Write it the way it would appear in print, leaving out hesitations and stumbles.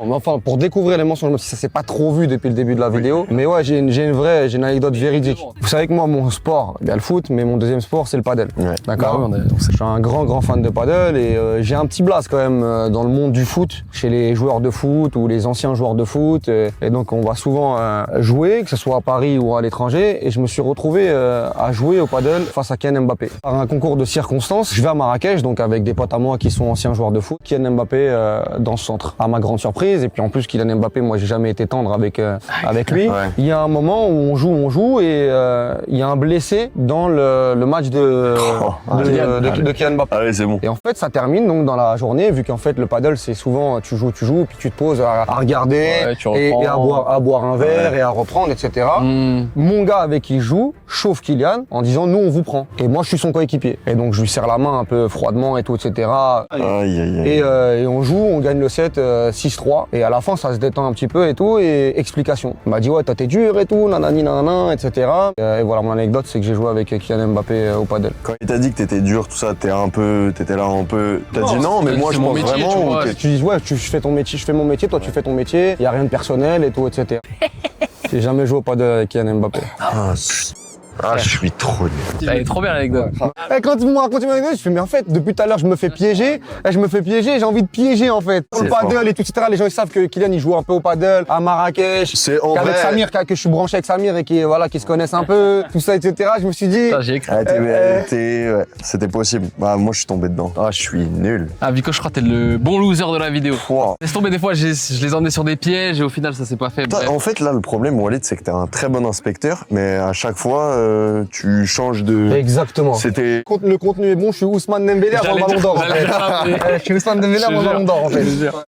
Enfin, pour découvrir les mensonges, même si ça s'est pas trop vu depuis le début de la vidéo. Mais ouais, j'ai une anecdote véridique. Vous savez que moi, mon sport, il y a le foot, mais mon deuxième sport, c'est le padel. Ouais. D'accord. Je suis un grand fan de padel et j'ai un petit blast quand même dans le monde du foot, chez les joueurs de foot ou les anciens joueurs de foot. Et donc, on va souvent jouer, que ce soit à Paris ou à l'étranger. Et je me suis retrouvé à jouer au padel face à Kylian Mbappé. Par un concours de circonstances, je vais à Marrakech, donc avec des potes à moi qui sont anciens joueurs de foot. Kylian Mbappé dans ce centre, à ma grande surprise. Et puis en plus, Kylian Mbappé, moi j'ai jamais été tendre avec lui. Ouais. Il y a un moment où on joue et il y a un blessé dans le match de Kylian Mbappé. Ah oui, c'est bon. Et en fait, ça termine donc dans la journée, vu qu'en fait le paddle c'est souvent tu joues, puis tu te poses à regarder et à boire un verre et à reprendre, etc. Mon gars avec qui je joue chauffe Kylian en disant nous on vous prend. Et moi je suis son coéquipier. Et donc je lui serre la main un peu froidement et tout, etc. Et on joue, on gagne le set 6-3. Et à la fin, ça se détend un petit peu et tout, et explication. Il m'a dit, ouais, t'es dur et tout, nanani, nanana, etc. Et voilà, mon anecdote, c'est que j'ai joué avec Kylian Mbappé au padel. Quand il t'a dit que t'étais dur, tout ça, t'étais là un peu... T'as dit non, mais moi je pense métier, vraiment... tu vois. Tu dis, ouais, je fais ton métier, je fais mon métier, toi tu fais ton métier, y a rien de personnel et tout, etc. J'ai jamais joué au padel avec Kylian Mbappé. Je suis trop nul. Elle est trop bien l'anecdote. Et quand tu me racontes une anecdote, je fais, mais en fait, depuis tout à l'heure, je me fais piéger, j'ai envie de piéger en fait. Pour le padel et tout, etc. Les gens ils savent que Kylian il joue un peu au padel, à Marrakech. C'est en Qu'avec vrai. Samir, que je suis branché avec Samir et qui se connaissent un peu, tout ça, etc. Je me suis dit. J'ai écrit. Ouais, c'était possible. Bah, moi je suis tombé dedans. Ah, je suis nul. Ah, Vico, je crois que t'es le bon loser de la vidéo. Wow. Laisse tomber, des fois, je les emmenais sur des pièges et au final, ça s'est pas fait. Bref. En fait, là, le problème, Walid, c'est que t'es un très bon inspecteur, mais à chaque fois, tu changes de... Exactement. C'était... Le contenu est bon, je suis Ousmane Dembélé avant le Ballon d'Or. En fait. Je suis Ousmane Dembélé avant le Ballon d'Or en fait.